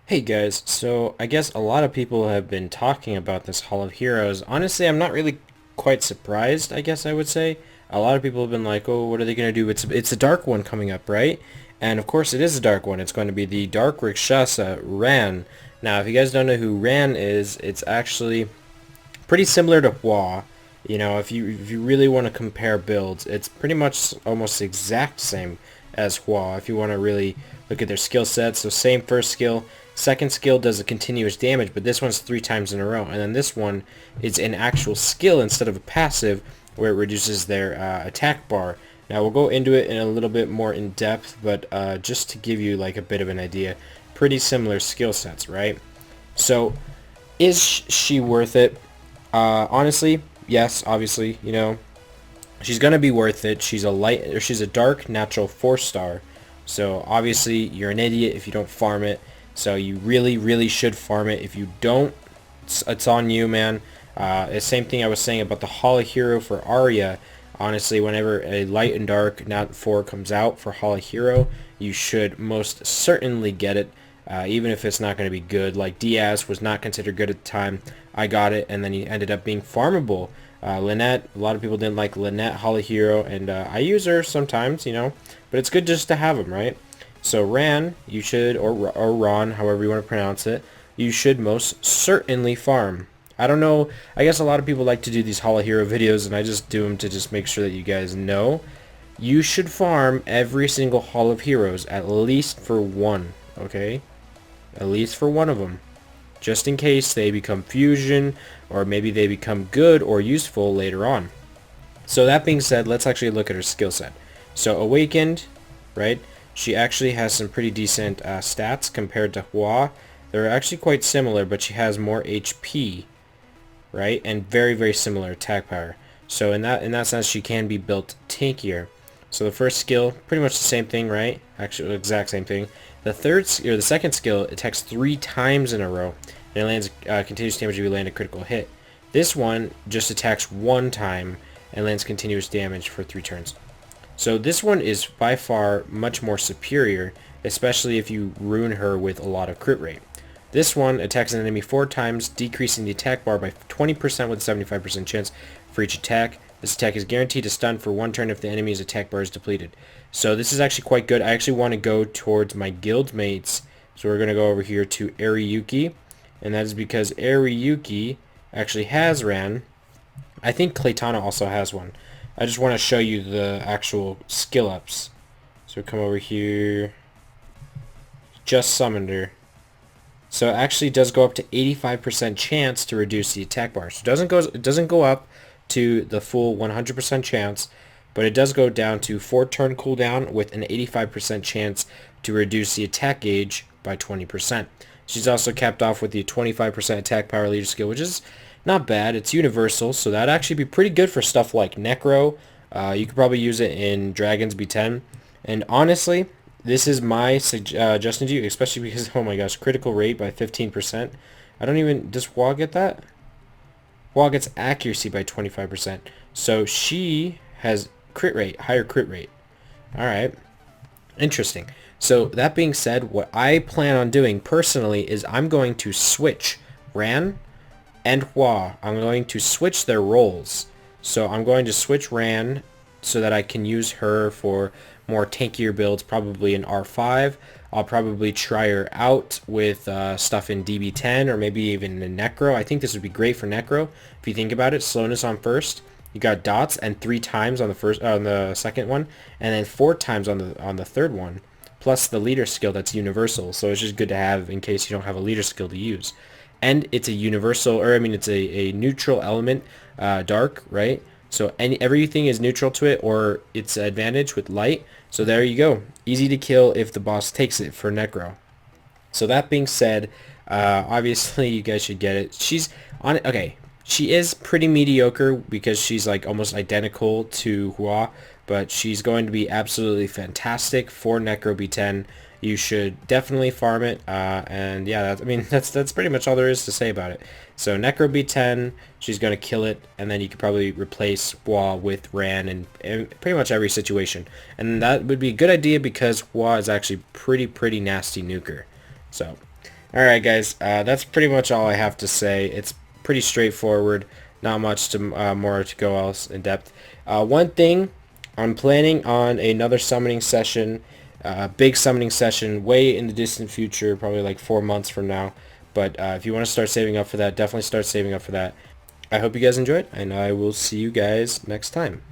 Hey guys, so I guess a lot of people have been talking about this Hall of Heroes. Honestly, I'm not really quite surprised, I guess I would say. A lot of people have been like, oh, what are they going to do? It's a dark one coming up, right? And of course it is a dark one. It's going to be the Dark Rakshasa Ran. Now, if you guys don't know who Ran is, it's actually pretty similar to Hua. You know, if you really want to compare builds, it's pretty much almost the exact same as Hua. If you want to really look at their skill sets, so same first skill, second skill does a continuous damage, but this one's 3 times in a row, and then this one is an actual skill instead of a passive, where it reduces their attack bar. Now we'll go into it in a little bit more in depth, but just to give you like a bit of an idea, pretty similar skill sets, right? So is she worth it? Honestly, yes, obviously, you know, she's gonna be worth it. She's a dark natural 4-star. So obviously you're an idiot if you don't farm it. So you really should farm it. If you don't, it's on you, man. The same thing I was saying about the Holo Hero for Arya. Honestly, whenever a light and dark Nat 4 comes out for Holo Hero, you should most certainly get it. Even if it's not going to be good. Like Diaz was not considered good at the time. I got it, and then he ended up being farmable. Lynette, a lot of people didn't like Lynette Holo Hero, and I use her sometimes, you know, but it's good just to have them, right? So Ran, you should, or Ron, however you want to pronounce it, you should most certainly farm. I don't know, I guess a lot of people like to do these Holo Hero videos, and I just do them to just make sure that you guys know. You should farm every single Hall of Heroes, at least for one, okay? At least for one of them. Just in case they become fusion, or maybe they become good or useful later on. So that being said, let's actually look at her skill set. So Awakened, right? She actually has some pretty decent stats compared to Hua. They're actually quite similar, but she has more HP, right? And very similar attack power. So in that sense, she can be built tankier. So the first skill, pretty much the same thing, right? Actually, exact same thing. The second skill attacks 3 times in a row, and it lands continuous damage if you land a critical hit. This one just attacks 1 time and lands continuous damage for 3 turns. So this one is by far much more superior, especially if you ruin her with a lot of crit rate. This one attacks an enemy 4 times, decreasing the attack bar by 20% with a 75% chance for each attack. This attack is guaranteed to stun for 1 turn if the enemy's attack bar is depleted. So this is actually quite good. I actually want to go towards my guild mates. So we're going to go over here to Ariyuki. And that is because Ariyuki actually has Ran. I think Claytana also has one. I just want to show you the actual skill ups. So come over here. Just summoned her. So it actually does go up to 85% chance to reduce the attack bar. So it doesn't go up to the full 100% chance, but it does go down to 4 turn cooldown with an 85% chance to reduce the attack gauge by 20%. She's also capped off with the 25% attack power leader skill, which is not bad. It's universal, so that'd actually be pretty good for stuff like Necro. You could probably use it in Dragons B10. And honestly, this is my suggestion to you, especially because, oh my gosh, critical rate by 15%. Does Hua get that? Hua gets accuracy by 25%. So she has crit rate, higher crit rate. Alright, interesting. So that being said, what I plan on doing personally is I'm going to switch Ran and Hua. I'm going to switch their roles. So I'm going to switch Ran so that I can use her for more tankier builds, probably in R5. I'll probably try her out with stuff in DB10 or maybe even in Necro. I think this would be great for Necro. If you think about it, slowness on first. You got dots and 3 times on the second one, and then 4 times on the third one. Plus the leader skill that's universal. So it's just good to have in case you don't have a leader skill to use. And it's a universal, or I mean, it's a neutral element, dark, right? So everything is neutral to it, or its advantage with light. So there you go. Easy to kill if the boss takes it for Necro. So that being said, obviously you guys should get it. She's on it. Okay, she is pretty mediocre because she's like almost identical to Hua, but she's going to be absolutely fantastic for Necro B10. You should definitely farm it, and yeah, that's pretty much all there is to say about it. So Necro B10, she's going to kill it, and then you could probably replace Hua with Ran in pretty much every situation. And that would be a good idea because Hua is actually pretty nasty nuker. So Alright guys, that's pretty much all I have to say. It's pretty straightforward, not much to more to go else in depth. One thing, I'm planning on another summoning session, big summoning session way in the distant future, probably like 4 months from now. But if you want to start saving up for that, definitely start saving up for that. I hope you guys enjoyed, and I will see you guys next time.